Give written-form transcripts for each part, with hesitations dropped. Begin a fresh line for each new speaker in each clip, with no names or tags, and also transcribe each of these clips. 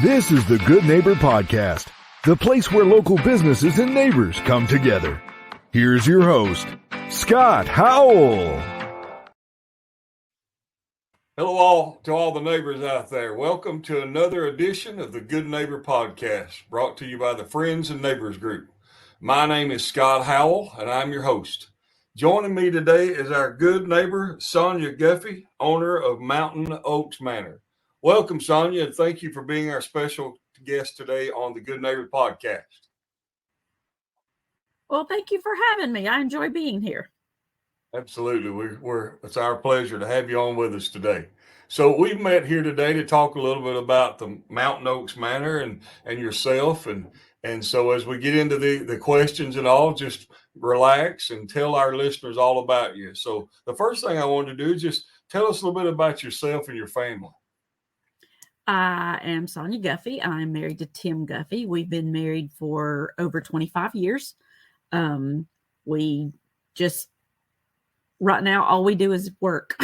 This is the Good Neighbor Podcast, the place where local businesses and neighbors come together. Here's your host, Scott Howell.
Hello to all the neighbors out there. Welcome to another edition of the Good Neighbor Podcast, brought to you by the Friends and Neighbors Group. My name is Scott Howell, and I'm your host. Joining me today is our good neighbor, Sonya Guffey, owner of Mountain Oaks Manor. Welcome, Sonya, and thank you for being our special guest today on the Good Neighbor Podcast.
Well, thank you for having me. I enjoy being here.
Absolutely. It's our pleasure to have you on with us today. So we've met here today to talk a little bit about the Mountain Oaks Manor and yourself. And so as we get into the questions and all, just relax and tell our listeners all about you. So the first thing I wanted to do is just tell us a little bit about yourself and your family.
I am Sonya Guffey. I'm married to Tim Guffey. We've been married for over 25 years. We just, right now, all we do is work.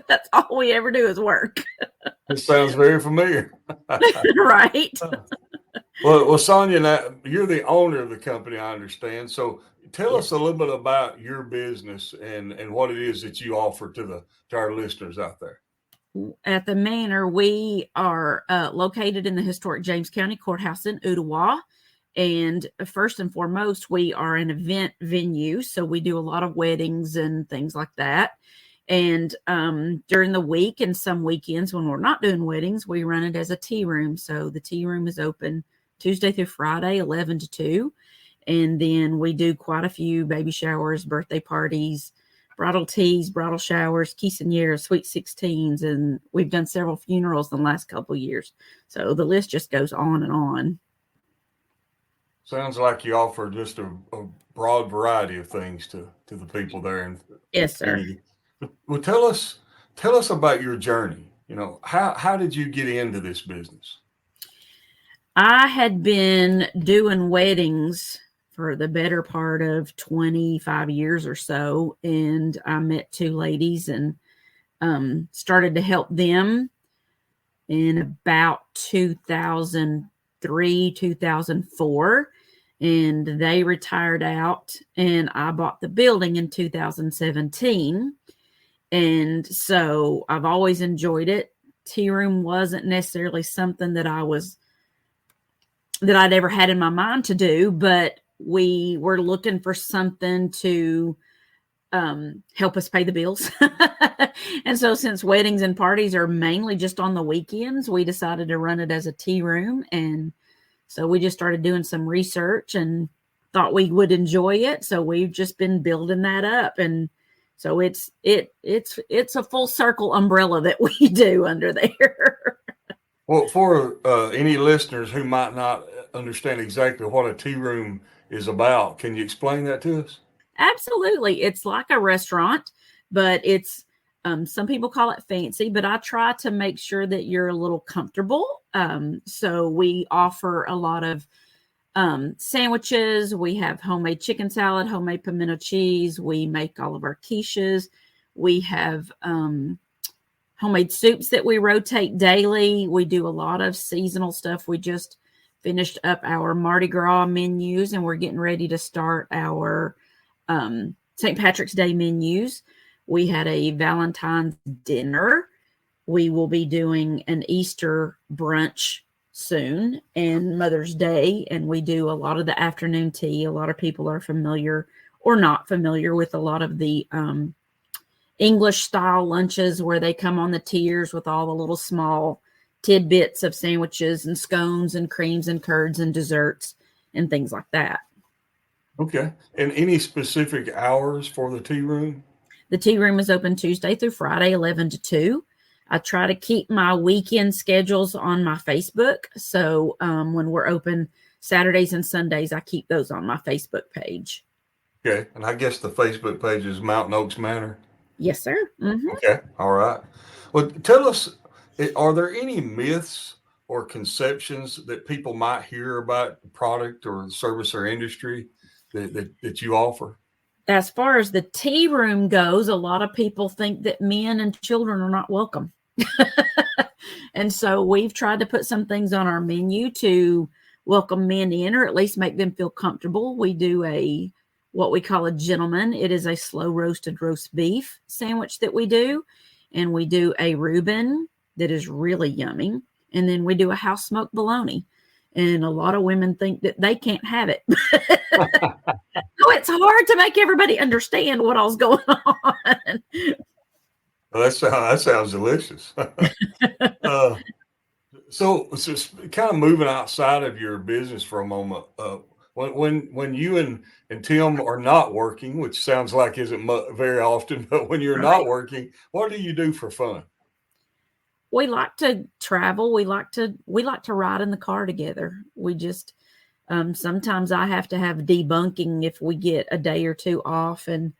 That's all we ever do is work.
It sounds very familiar.
Right.
Well, Sonya, now, you're the owner of the company, I understand. So tell us a little bit about your business and what it is that you offer to our listeners out there.
At the Manor, we are located in the historic James County Courthouse in Ottawa. And first and foremost, we are an event venue. So we do a lot of weddings and things like that. And during the week and some weekends when we're not doing weddings, we run it as a tea room. So the tea room is open Tuesday through Friday, 11 to 2. And then we do quite a few baby showers, birthday parties, bridal teas, bridal showers, quinceañeras, sweet 16s. And we've done several funerals in the last couple of years. So the list just goes on and on.
Sounds like you offer just a broad variety of things to the people there.
Yes, sir.
Well, tell us about your journey. You know, how did you get into this business?
I had been doing weddings for the better part of 25 years or so, and I met two ladies and started to help them in about 2003, 2004. And they retired out, and I bought the building in 2017. And so I've always enjoyed it. Tea room wasn't necessarily something that I'd ever had in my mind to do, but we were looking for something to help us pay the bills. And so since weddings and parties are mainly just on the weekends, we decided to run it as a tea room. And so we just started doing some research and thought we would enjoy it. So we've just been building that up. And so it's a full circle umbrella that we do under there.
Well, for any listeners who might not understand exactly what a tea room is about, can you explain that to us?
Absolutely. It's like a restaurant, but it's some people call it fancy, but I try to make sure that you're a little comfortable. So we offer a lot of sandwiches. We have homemade chicken salad, homemade pimento cheese. We make all of our quiches. We have homemade soups that we rotate daily. We do a lot of seasonal stuff. We just finished up our Mardi Gras menus, and we're getting ready to start our St. Patrick's Day menus. We had a Valentine's dinner. We will be doing an Easter brunch soon and Mother's Day. And we do a lot of the afternoon tea. A lot of people are familiar or not familiar with a lot of the English style lunches where they come on the tiers with all the little small tidbits of sandwiches and scones and creams and curds and desserts and things like that.
Okay. And any specific hours for the tea room?
The tea room is open Tuesday through Friday, 11 to 2. I try to keep my weekend schedules on my Facebook. So when we're open Saturdays and Sundays, I keep those on my Facebook page.
Okay. And I guess the Facebook page is Mountain Oaks Manor.
Yes, sir. Mm-hmm.
Okay. All right. Well, tell us, are there any myths or conceptions that people might hear about the product or the service or industry that you offer?
As far as the tea room goes, a lot of people think that men and children are not welcome. And so we've tried to put some things on our menu to welcome men in, or at least make them feel comfortable. We do what we call a gentleman. It is a slow roasted roast beef sandwich that we do. And we do a Reuben that is really yummy. And then we do a house smoked bologna. And a lot of women think that they can't have it. So it's hard to make everybody understand what all's going on.
Well, that sounds delicious. So kind of moving outside of your business for a moment. When you and Tim are not working, which sounds like isn't very often, but when you're not working, what do you do for fun?
We like to travel. We like to ride in the car together. We just sometimes I have to have debunking if we get a day or two off, and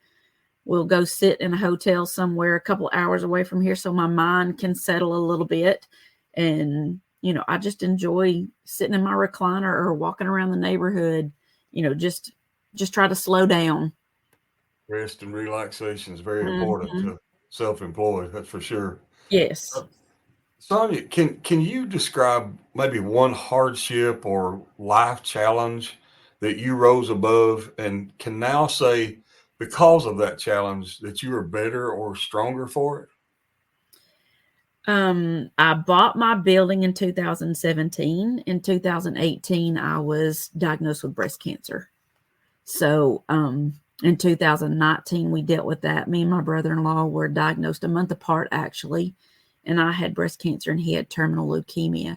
we'll go sit in a hotel somewhere a couple hours away from here so my mind can settle a little bit. And, I just enjoy sitting in my recliner or walking around the neighborhood, just try to slow down.
Rest and relaxation is very important to self-employed, that's for sure.
Yes.
Sonya, can you describe maybe one hardship or life challenge that you rose above and can now say, because of that challenge, that you are better or stronger for it?
I bought my building in 2017. In 2018, I was diagnosed with breast cancer. So, in 2019, we dealt with that. Me and my brother-in-law were diagnosed a month apart, actually. And I had breast cancer and he had terminal leukemia.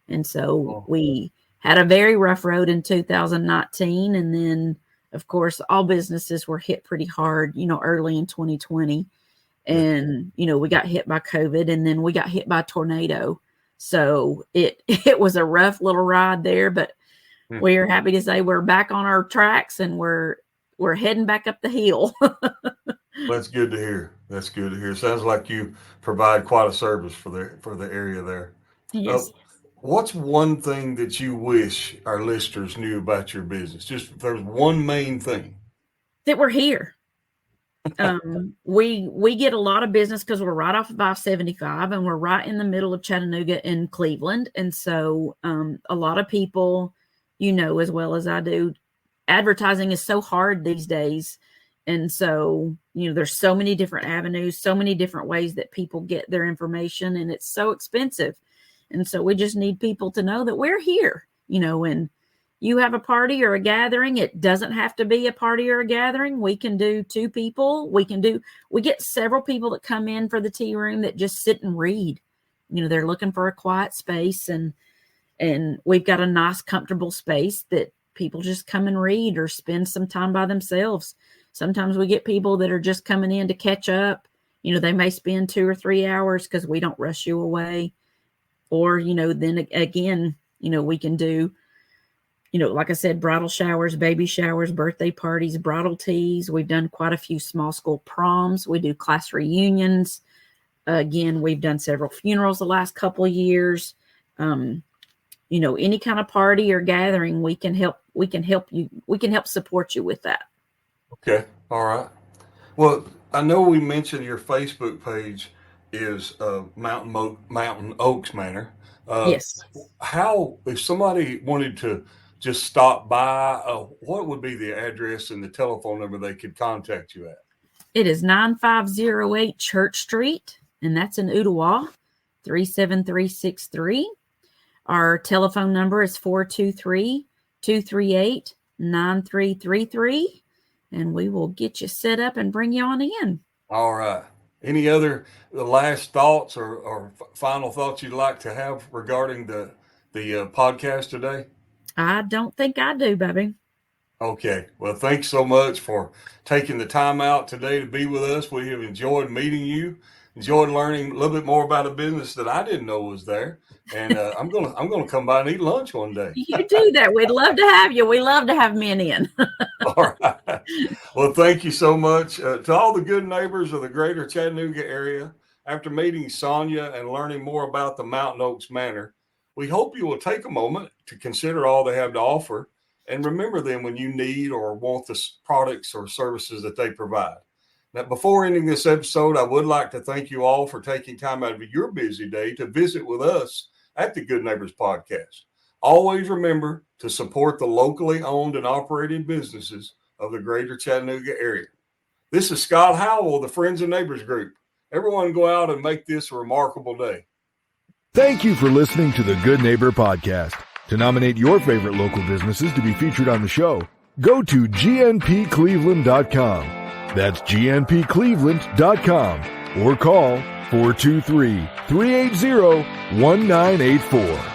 And so we had a very rough road in 2019. And then, of course, all businesses were hit pretty hard, early in 2020. And, we got hit by COVID, and then we got hit by a tornado. So it was a rough little ride there, but we're happy to say we're back on our tracks and we're heading back up the hill.
That's good to hear. That's good to hear. Sounds like you provide quite a service for the area there.
Yes.
What's one thing that you wish our listeners knew about your business? Just if there's one main thing.
That we're here. We get a lot of business because we're right off of I-75 and we're right in the middle of Chattanooga and Cleveland. And so a lot of people, as well as I do, advertising is so hard these days. And so, there's so many different avenues, so many different ways that people get their information, and it's so expensive. And so we just need people to know that we're here, when you have a party or a gathering. It doesn't have to be a party or a gathering. We can do 2 people. We get several people that come in for the tea room that just sit and read. They're looking for a quiet space, and we've got a nice, comfortable space that people just come and read or spend some time by themselves. Sometimes we get people that are just coming in to catch up. They may spend 2 or 3 hours because we don't rush you away. Or, then again, we can do, like I said, bridal showers, baby showers, birthday parties, bridal teas. We've done quite a few small school proms. We do class reunions. Again, we've done several funerals the last couple of years. Any kind of party or gathering, we can help you. We can help support you with that.
Okay. All right. Well, I know we mentioned your Facebook page is Mountain Oaks Manor.
Yes.
How, if somebody wanted to just stop by, what would be the address and the telephone number they could contact you at?
It is 9508 Church Street, and that's in Ottawa, 37363. Our telephone number is 423-238-9333, and we will get you set up and bring you on in.
All right. Any other last thoughts or final thoughts you'd like to have regarding the podcast today?
I don't think I do, baby.
Okay. Well, thanks so much for taking the time out today to be with us. We have enjoyed meeting you, enjoyed learning a little bit more about a business that I didn't know was there. And I'm gonna come by and eat lunch one day.
You do that. We'd love to have you. We love to have men in.
All right. Well, thank you so much to all the good neighbors of the greater Chattanooga area. After meeting Sonya and learning more about the Mountain Oaks Manor, we hope you will take a moment to consider all they have to offer and remember them when you need or want the products or services that they provide. Now, before ending this episode, I would like to thank you all for taking time out of your busy day to visit with us at the Good Neighbors Podcast. Always remember to support the locally owned and operated businesses of the greater Chattanooga area. This is Scott Howell of the Friends and Neighbors Group. Everyone go out and make this a remarkable day.
Thank you for listening to the Good Neighbor Podcast. To nominate your favorite local businesses to be featured on the show, go to gnpcleveland.com. That's gnpcleveland.com or call 423-380-1984.